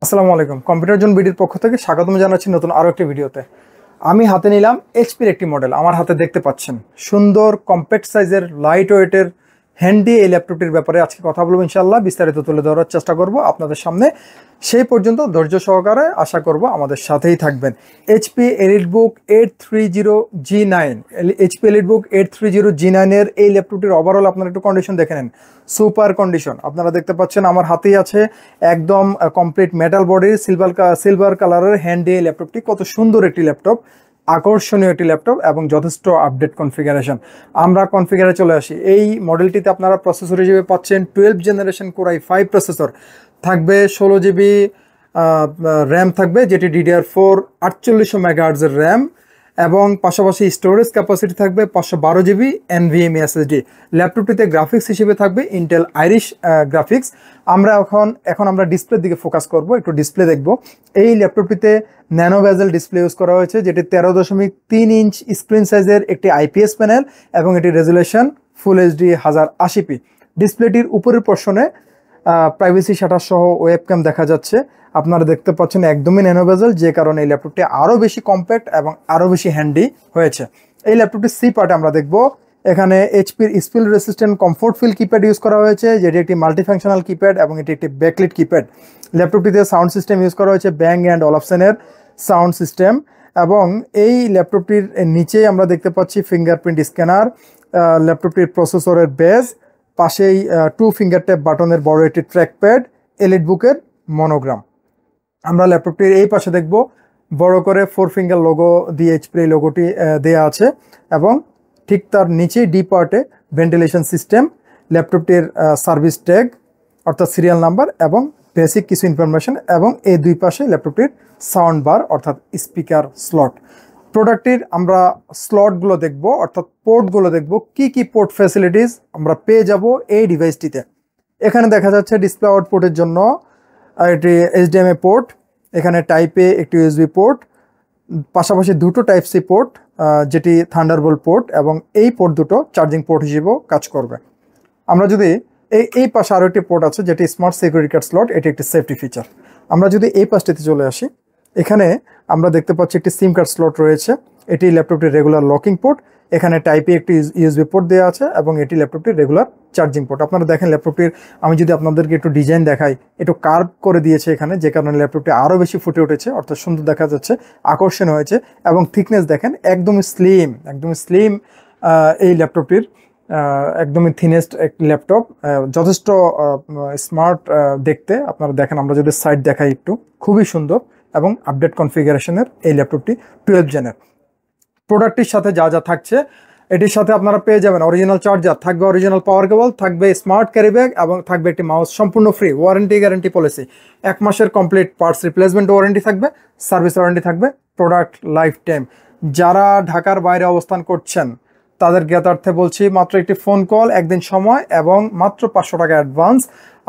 আসসালামু আলাইকুম। Computer zone বিডির পক্ষ থেকে স্বাগতম জানাচ্ছি নতুন আরও একটি ভিডিওতে। আমি হাতে নিলাম এইচপির একটি মডেল। আমার হাতে দেখতে পাচ্ছেন সুন্দর কম্প্যাক্ট সাইজের লাইট ওয়েটের হ্যান্ডি এই ল্যাপটপটির ব্যাপারে আজকে কথা বলবো ইনশাআল্লাহ। বিস্তারিত তুলে ধরার চেষ্টা করব আপনাদের সামনে। সেই পর্যন্ত ধৈর্য সহকারে আশা করব আমাদের সাথেই থাকবেন। HP EliteBook 830G9, HP EliteBook 830G9 এর এই ল্যাপটপটির ওভারঅল আপনারা একটু কন্ডিশন দেখে নেন। সুপার কন্ডিশন আপনারা দেখতে পাচ্ছেন আমার হাতেই আছে, একদম কমপ্লিট মেটাল বডির সিলভার কালারের হ্যান্ডি এই ল্যাপটপটি। কত সুন্দর একটি ল্যাপটপ, আকর্ষণীয় একটি ল্যাপটপ এবং যথেষ্ট আপডেট কনফিগারেশন। আমরা কনফিগারে চলে আসি। এই মডেলটিতে আপনারা প্রসেসর হিসেবে পাচ্ছেন 12 জেনারেশন Core i5 প্রসেসর, থাকবে 16GB র্যাম থাকবে, যেটি DDR4 4800 মেগাহার্টজের র্যাম, এবং পাশাপাশি স্টোরেজ ক্যাপাসিটি থাকবে 512GB NVMe SSD। ল্যাপটপটিতে গ্রাফিক্স হিসেবে থাকবে ইন্টেল আইরিশ গ্রাফিক্স। আমরা এখন আমরা ডিসপ্লের দিকে ফোকাস করব, একটু ডিসপ্লে দেখব। এই ল্যাপটপটিতে ন্যানো বেজেল ডিসপ্লে ইউজ করা হয়েছে, যেটি 13.3 ইঞ্চ স্ক্রিন সাইজের একটি IPS প্যানেল এবং এটি রেজুলেশন ফুল HD 1080p। ডিসপ্লেটির উপরের পোর্শনে প্রাইভেসি শাটার সহ ওয়েবক্যাম দেখা যাচ্ছে। আপনারা দেখতে পাচ্ছেন একদমই ন্যানো বেজেল, যে কারণে এই ল্যাপটপটি আরও বেশি কম্প্যাক্ট এবং আরও বেশি হ্যান্ডি হয়েছে। এই ল্যাপটপটির সি পার্টে আমরা দেখব, এখানে এইচপির spill resistant comfort feel keypad use করা হয়েছে, যেটি একটি মাল্টিফাংশনাল কিপ্যাড এবং এটি একটি ব্যাকলিট কিপ্যাড। ল্যাপটপটিতে সাউন্ড সিস্টেম ইউজ করা হয়েছে ব্যাং অ্যান্ড অলাফসেনের সাউন্ড সিস্টেম, এবং এই ল্যাপটপটির নিচেই আমরা দেখতে পাচ্ছি ফিঙ্গারপ্রিন্ট স্ক্যানার, ল্যাপটপটির প্রসেসরের বেজ, পাশেই 2 ফিঙ্গার ট্যাপ বাটনের বড় একটি ট্র্যাকপ্যাড, এলিটবুকের মনোগ্রাম। আমরা ল্যাপটপটির এই পাশে দেখব বড় করে 4 ফিঙ্গার লোগো দিয়ে এইচপি এই লোগোটি দেয়া আছে, এবং ঠিক তার নিচেই ডি পার্টে ভেন্টিলেশন সিস্টেম, ল্যাপটপটির সার্ভিস ট্যাগ অর্থাৎ সিরিয়াল নাম্বার এবং বেসিক কিছু ইনফরমেশন, এবং এই দুই পাশে ল্যাপটপটির সাউন্ড বার অর্থাৎ স্পিকার স্লট। প্রোডাক্টটির আমরা স্লটগুলো দেখব অর্থাৎ পোর্টগুলো দেখব, কি পোর্ট ফ্যাসিলিটিস আমরা পেয়ে যাব এই ডিভাইসটিতে। এখানে দেখা যাচ্ছে ডিসপ্লে আউটপুটের জন্য এটি HDMI পোর্ট, এখানে টাইপ এ একটি USB পোর্ট, পাশাপাশি দুটো টাইপ সি পোর্ট, যেটি থান্ডারবোল্ট পোর্ট, এবং এই পোর্ট দুটো চার্জিং পোর্ট হিসেবেও কাজ করবে। আমরা যদি এই পাশে আরও একটি পোর্ট আছে যেটি স্মার্ট সিকিউরিটি কার্ড স্লট, এটি একটি সেফটি ফিচার। আমরা যদি এই পাশটিতে চলে আসি, এখানে আমরা দেখতে পাচ্ছি একটি সিম কার্ড স্লট রয়েছে, এটি ল্যাপটপটির রেগুলার লকিং পোর্ট। এখানে টাইপে একটি USB পোর্ট দেওয়া আছে এবং এটি ল্যাপটপটির রেগুলার চার্জিং পোর্ট। আপনারা দেখেন ল্যাপটপটির, আমি যদি আপনাদেরকে একটু ডিজাইন দেখাই, একটু কার্ভ করে দিয়েছে এখানে, যে কারণে ল্যাপটপটি আরও বেশি ফুটে উঠেছে, অর্থাৎ সুন্দর দেখা যাচ্ছে, আকর্ষণ হয়েছে। এবং থিকনেস দেখেন একদমই স্লিম এই ল্যাপটপটির, একদমই থিনেস্ট এক ল্যাপটপ, যথেষ্ট স্মার্ট দেখতে। আপনারা দেখেন, আমরা যদি সাইড দেখাই একটু, খুবই সুন্দর এবং আপডেট কনফিগারেশনের এই ল্যাপটপটি 12 জেনের। প্রোডাক্টটির সাথে যা যা থাকছে, এটির সাথে আপনারা পেয়ে যাবেন অরিজিনাল চার্জার, থাকবে অরিজিনাল পাওয়ার কেবল, থাকবে স্মার্ট ক্যারি ব্যাগ, এবং থাকবে একটি মাউস, সম্পূর্ণ ফ্রি। ওয়ারেন্টি গ্যারেন্টি পলিসি 1 মাসের কমপ্লিট পার্টস রিপ্লেসমেন্ট ওয়ারেন্টি থাকবে, সার্ভিস ওয়ারেন্টি থাকবে, প্রোডাক্ট লাইফ টাইম। যারা ঢাকার বাইরে অবস্থান করছেন তাদের জ্ঞাতার্থে বলছি, মাত্র একটি ফোন কল, একদিন সময় এবং মাত্র 500 টাকা অ্যাডভান্স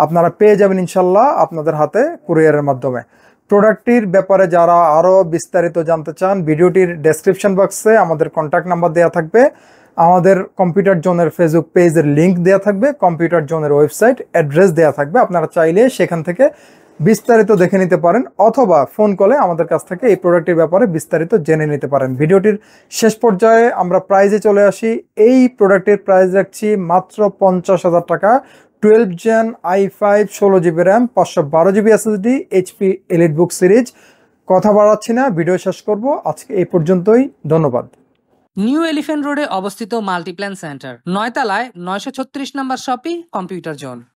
আপনারা পেয়ে যাবেন ইনশাল্লাহ আপনাদের হাতে কুরিয়ারের মাধ্যমে। প্রোডাক্টটির ব্যাপারে যারা আরও বিস্তারিত জানতে চান, ভিডিওটির ডেসক্রিপশন বক্সে আমাদের কন্ট্যাক্ট নাম্বার দেওয়া থাকবে, আমাদের কম্পিউটার জোনের ফেসবুক পেজের লিঙ্ক দেওয়া থাকবে, কম্পিউটার জোনের ওয়েবসাইট অ্যাড্রেস দেওয়া থাকবে। আপনারা চাইলে সেখান থেকে বিস্তারিত দেখে নিতে পারেন, অথবা ফোন কলে আমাদের কাছ থেকে এই প্রোডাক্টের ব্যাপারে বিস্তারিত জেনে নিতে পারেন। ভিডিওটির শেষ পর্যায়ে আমরা প্রাইজে চলে আসি। এই প্রোডাক্টের প্রাইস রাখছি মাত্র 50,000 টাকা। 12 gen i5 16GB RAM 512GB SSD HP EliteBook series. কথা বাড়াচ্ছি না, ভিডিও শেষ করব আজকে এই পর্যন্তই। ধন্যবাদ। নিউ এলিফ্যান্ট রোডে অবস্থিত মাল্টিপ্ল্যান সেন্টার, 9 তলায় 936 নম্বর শপি কম্পিউটার জোন।